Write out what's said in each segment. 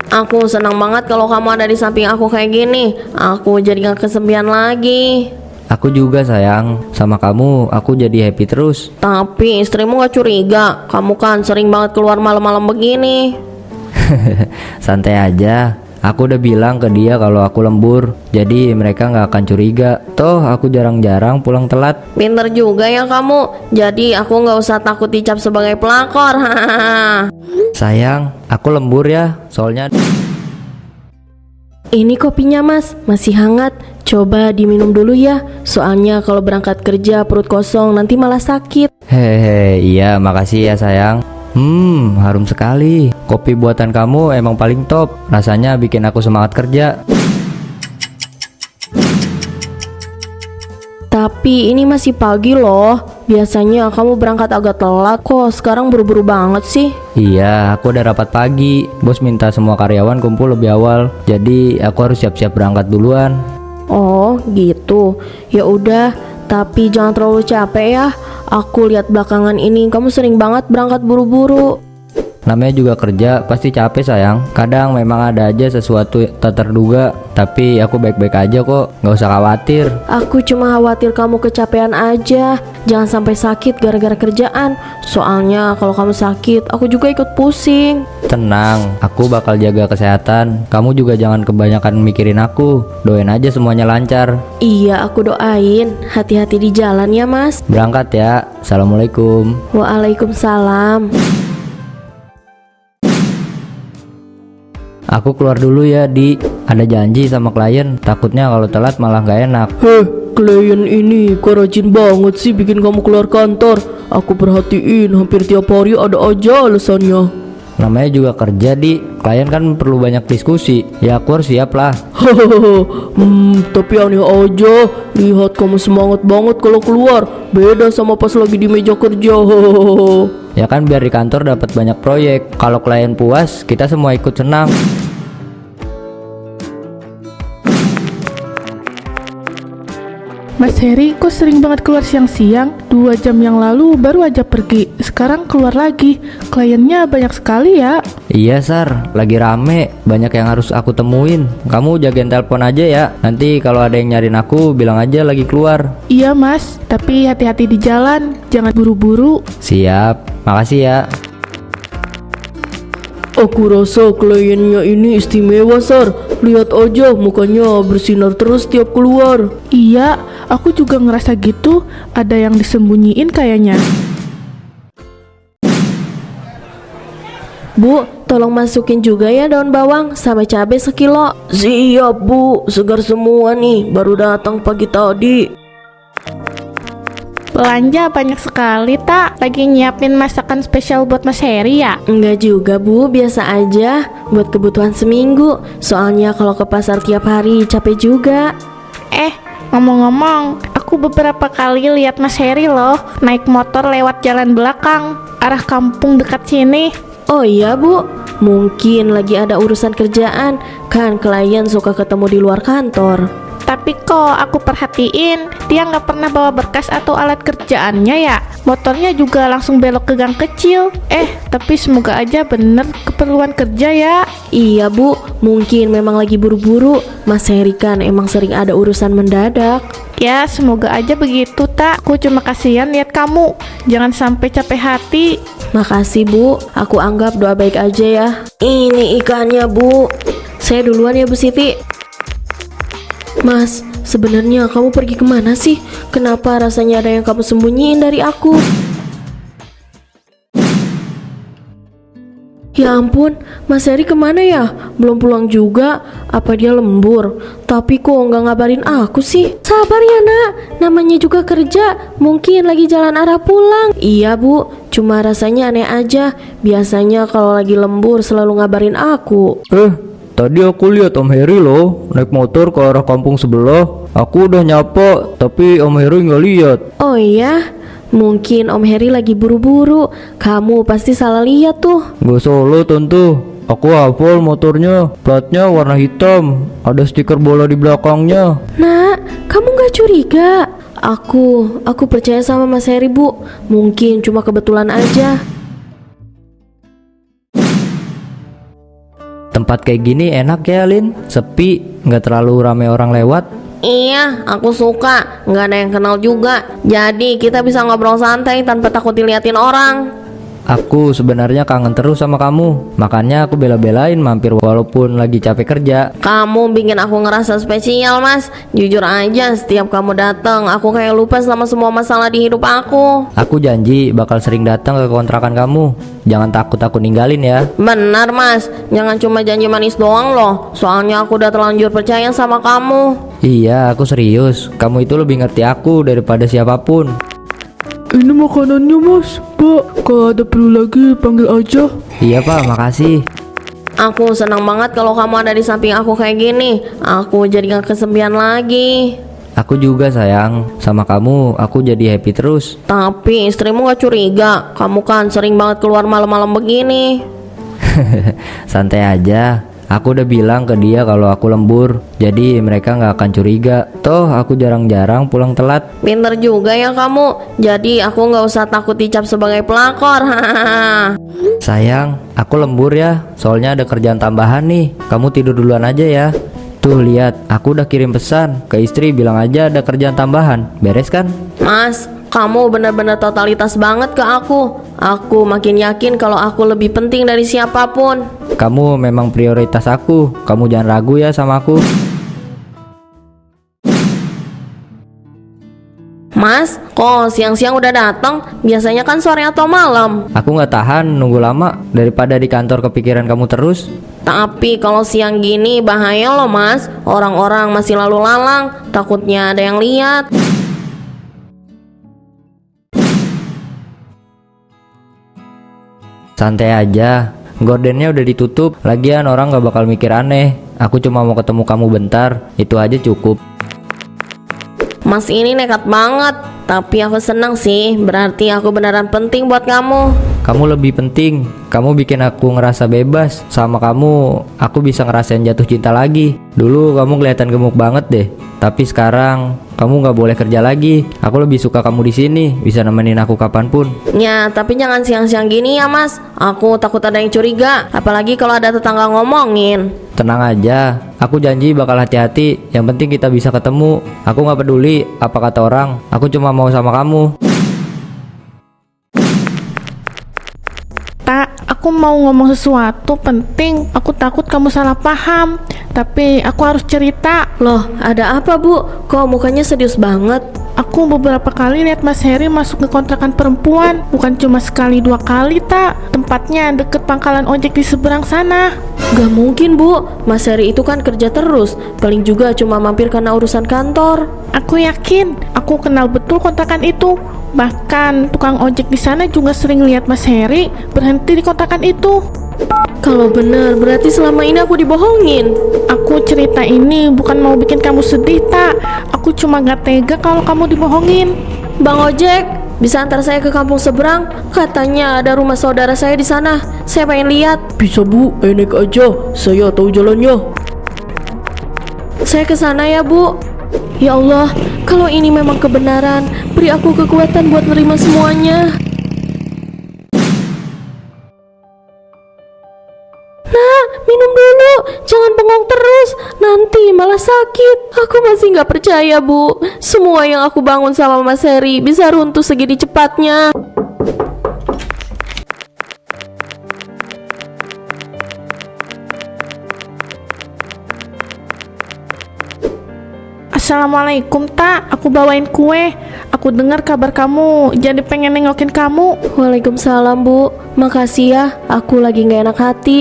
Aku senang banget kalau kamu ada di samping aku kayak gini. Aku jadi gak kesepian lagi. Aku juga sayang, sama kamu aku jadi happy terus. Tapi istrimu gak curiga? Kamu kan sering banget keluar malam-malam begini. Santai aja, aku udah bilang ke dia kalau aku lembur, jadi mereka nggak akan curiga. Toh aku jarang-jarang pulang telat. Pinter juga ya kamu. Jadi aku gak usah takut dicap sebagai pelakor. Sayang, aku lembur ya, soalnya. Ini kopinya mas, masih hangat. Coba diminum dulu ya. Soalnya kalau berangkat kerja perut kosong nanti malah sakit. Hehe, iya makasih ya sayang. Harum sekali. Kopi buatan kamu emang paling top. Rasanya bikin aku semangat kerja. Tapi ini masih pagi loh. Biasanya kamu berangkat agak telat kok. Sekarang buru-buru banget sih. Iya, aku udah rapat pagi. Bos minta semua karyawan kumpul lebih awal. Jadi aku harus siap-siap berangkat duluan. Oh gitu. Ya udah. Tapi jangan terlalu capek ya. Aku lihat belakangan ini kamu sering banget berangkat buru-buru. Namanya juga kerja, pasti capek sayang. Kadang memang ada aja sesuatu tak terduga. Tapi aku baik-baik aja kok, nggak usah khawatir. Aku cuma khawatir kamu kecapean aja. Jangan sampai sakit gara-gara kerjaan. Soalnya kalau kamu sakit, aku juga ikut pusing. Tenang, aku bakal jaga kesehatan. Kamu juga jangan kebanyakan mikirin aku. Doain aja semuanya lancar. Iya, aku doain. Hati-hati di jalan ya mas. Berangkat ya. Assalamualaikum. Waalaikumsalam. Aku keluar dulu ya, Di. Ada janji sama klien. Takutnya kalau telat malah nggak enak. Heh, klien ini kok rajin banget sih bikin kamu keluar kantor. Aku perhatiin hampir tiap hari ada aja alasannya. Namanya juga kerja, Di. Klien kan perlu banyak diskusi. Ya aku harus siap lah. Tapi aneh aja. Lihat kamu semangat banget kalau keluar. Beda sama pas lagi di meja kerja. Ya kan biar di kantor dapat banyak proyek. Kalau klien puas, kita semua ikut senang. Mas Heri kok sering banget keluar siang-siang? 2 jam yang lalu baru aja pergi, sekarang keluar lagi. Kliennya banyak sekali ya. Iya Sar, lagi rame. Banyak yang harus aku temuin. Kamu jagain telepon aja ya. Nanti kalau ada yang nyariin aku, bilang aja lagi keluar. Iya mas, tapi hati-hati di jalan, jangan buru-buru. Siap, makasih ya. Aku rasa kliennya ini istimewa Sar. Lihat aja mukanya bersinar terus tiap keluar. Iya, aku juga ngerasa gitu, ada yang disembunyiin kayaknya. Bu, tolong masukin juga ya daun bawang sama cabai sekilo. Siap bu, segar semua nih, baru datang pagi tadi. Belanja banyak sekali tak? Lagi nyiapin masakan spesial buat Mas Heri ya? Enggak juga bu, biasa aja. Buat kebutuhan seminggu. Soalnya kalau ke pasar tiap hari capek juga. Ngomong-ngomong, aku beberapa kali lihat Mas Heri loh naik motor lewat jalan belakang arah kampung dekat sini. Oh iya bu, mungkin lagi ada urusan kerjaan. Kan klien suka ketemu di luar kantor. Tapi kok aku perhatiin dia nggak pernah bawa berkas atau alat kerjaannya ya. Motornya juga langsung belok ke gang kecil. Tapi semoga aja bener keperluan kerja ya. Iya bu, mungkin memang lagi buru-buru. Mas Heri kan emang sering ada urusan mendadak. Ya semoga aja begitu tak. Aku cuma kasihan lihat kamu. Jangan sampai capek hati. Makasih bu, aku anggap doa baik aja ya. Ini ikannya bu. Saya duluan ya Bu Siti. Mas, sebenarnya kamu pergi kemana sih? Kenapa rasanya ada yang kamu sembunyiin dari aku? Ya ampun, Mas Heri kemana ya? Belum pulang juga. Apa dia lembur? Tapi kok nggak ngabarin aku sih? Sabar ya nak, namanya juga kerja. Mungkin lagi jalan arah pulang. Iya bu, cuma rasanya aneh aja. Biasanya kalau lagi lembur selalu ngabarin aku. Tadi aku lihat Om Heri loh naik motor ke arah kampung sebelah. Aku udah nyapa, tapi Om Heri nggak lihat. Oh iya, mungkin Om Heri lagi buru-buru. Kamu pasti salah lihat tuh. Gak salah tentu. Aku hafal motornya. Platnya warna hitam. Ada stiker bola di belakangnya. Nak, kamu gak curiga? Aku percaya sama Mas Heri bu. Mungkin cuma kebetulan aja. Tempat kayak gini enak ya, Lin? Sepi, nggak terlalu rame orang lewat. Iya, aku suka. Nggak ada yang kenal juga. Jadi kita bisa ngobrol santai tanpa takut diliatin orang. Aku sebenarnya kangen terus sama kamu. Makanya aku bela-belain mampir walaupun lagi capek kerja. Kamu bikin aku ngerasa spesial, Mas. Jujur aja, setiap kamu datang, aku kayak lupa sama semua masalah di hidup aku. Aku janji bakal sering datang ke kontrakan kamu. Jangan takut aku ninggalin ya. Benar, Mas. Jangan cuma janji manis doang loh. Soalnya aku udah terlanjur percaya sama kamu. Iya, aku serius. Kamu itu lebih ngerti aku daripada siapapun. Ini makanannya mas, Pak. Kalau ada perlu lagi panggil aja. Iya Pak, makasih. Aku senang banget kalau kamu ada di samping aku kayak gini. Aku jadi gak kesepian lagi. Aku juga sayang. Sama kamu, aku jadi happy terus. Tapi istrimu gak curiga? Kamu kan sering banget keluar malam-malam begini. Santai aja. Aku udah bilang ke dia kalau aku lembur. Jadi mereka gak akan curiga. Toh aku jarang-jarang pulang telat. Pinter juga ya kamu. Jadi aku gak usah takut dicap sebagai pelakor. Sayang, aku lembur ya. Soalnya ada kerjaan tambahan nih. Kamu tidur duluan aja ya. Tuh lihat, aku udah kirim pesan ke istri, bilang aja ada kerjaan tambahan. Beres kan? Mas, kamu benar-benar totalitas banget ke aku. Aku makin yakin kalau aku lebih penting dari siapapun. Kamu memang prioritas aku. Kamu jangan ragu ya sama aku. Mas, kok siang-siang udah datang? Biasanya kan sore atau malam. Aku nggak tahan nunggu lama. Daripada di kantor kepikiran kamu terus. Tapi kalau siang gini bahaya loh mas. Orang-orang masih lalu lalang. Takutnya ada yang lihat. Santai aja. Gordennya udah ditutup. Lagian orang gak bakal mikir aneh. Aku cuma mau ketemu kamu bentar. Itu aja cukup. Mas ini nekat banget. Tapi aku senang sih. Berarti aku beneran penting buat kamu. Kamu lebih penting. Kamu bikin aku ngerasa bebas. Sama kamu, aku bisa ngerasain jatuh cinta lagi. Dulu kamu kelihatan gemuk banget deh. Tapi sekarang kamu gak boleh kerja lagi. Aku lebih suka kamu di sini. Bisa nemenin aku kapanpun. Ya, tapi jangan siang-siang gini ya mas. Aku takut ada yang curiga. Apalagi kalau ada tetangga ngomongin. Tenang aja. Aku janji bakal hati-hati. Yang penting kita bisa ketemu. Aku gak peduli apa kata orang. Aku cuma mau sama kamu. Tak, aku mau ngomong sesuatu penting. Aku takut kamu salah paham. Tapi aku harus cerita. Loh, ada apa bu? Kok mukanya serius banget? Aku beberapa kali lihat Mas Heri masuk ke kontrakan perempuan. Bukan cuma sekali dua kali, tak. Tempatnya deket pangkalan ojek di seberang sana. Gak mungkin bu. Mas Heri itu kan kerja terus. Paling juga cuma mampir karena urusan kantor. Aku yakin, aku kenal betul kontrakan itu. Bahkan tukang ojek di sana juga sering lihat Mas Heri berhenti di kontrakan itu. Kalau bener, berarti selama ini aku dibohongin. Aku cerita ini bukan mau bikin kamu sedih, tak. Aku cuma gak tega kalau kamu dibohongin. Bang ojek, bisa antar saya ke kampung seberang? Katanya ada rumah saudara saya di sana. Saya pengen lihat. Bisa bu, naik aja. Saya tahu jalannya. Saya ke sana ya bu. Ya Allah, kalau ini memang kebenaran, beri aku kekuatan buat nerima semuanya. Nah, minum dulu. Jangan bengong terus. Nanti malah sakit. Aku masih gak percaya, Bu. Semua yang aku bangun sama Mas Heri bisa runtuh segini cepatnya. Assalamualaikum, tak. Aku bawain kue. Aku dengar kabar kamu, jadi pengen nengokin kamu. Waalaikumsalam, Bu. Makasih ya. Aku lagi gak enak hati.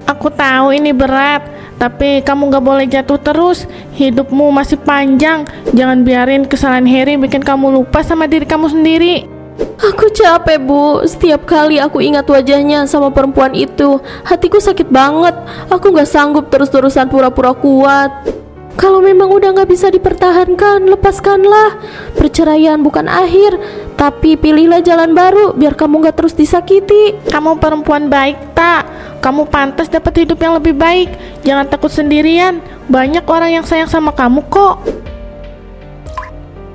Aku tahu ini berat, tapi kamu gak boleh jatuh terus. Hidupmu masih panjang. Jangan biarin kesalahan Heri bikin kamu lupa sama diri kamu sendiri. Aku capek, Bu. Setiap kali aku ingat wajahnya sama perempuan itu, hatiku sakit banget. Aku gak sanggup terus-terusan pura-pura kuat. Kalau memang udah gak bisa dipertahankan, lepaskanlah. Perceraian bukan akhir, tapi pilihlah jalan baru biar kamu gak terus disakiti. Kamu perempuan baik, tak. Kamu pantas dapat hidup yang lebih baik. Jangan takut sendirian. Banyak orang yang sayang sama kamu kok.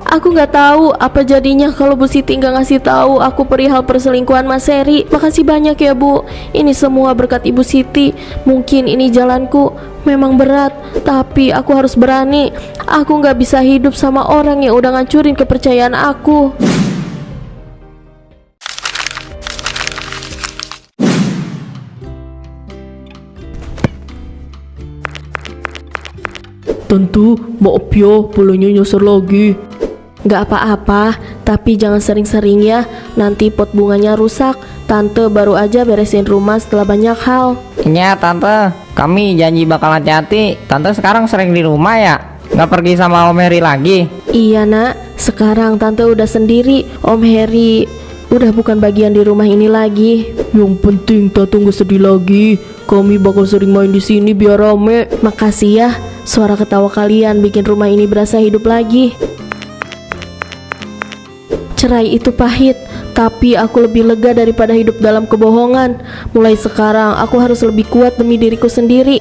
Aku nggak tahu apa jadinya kalau Bu Siti nggak ngasih tahu aku perihal perselingkuhan Mas Heri. Makasih banyak ya Bu. Ini semua berkat Ibu Siti. Mungkin ini jalanku memang berat, tapi aku harus berani. Aku nggak bisa hidup sama orang yang udah ngancurin kepercayaan aku. Tante, maaf ya, bolanya nyasar lagi. Gak apa-apa, tapi jangan sering-sering ya. Nanti pot bunganya rusak. Tante baru aja beresin rumah setelah banyak hal. Iya tante, kami janji bakal hati-hati. Tante sekarang sering di rumah ya? Nggak pergi sama Om Heri lagi? Iya nak, sekarang tante udah sendiri. Om Heri udah bukan bagian di rumah ini lagi. Yang penting tante nggak sedih lagi. Kami bakal sering main di sini biar rame. Makasih ya, suara ketawa kalian bikin rumah ini berasa hidup lagi. Cerai itu pahit, tapi aku lebih lega daripada hidup dalam kebohongan. Mulai sekarang aku harus lebih kuat demi diriku sendiri.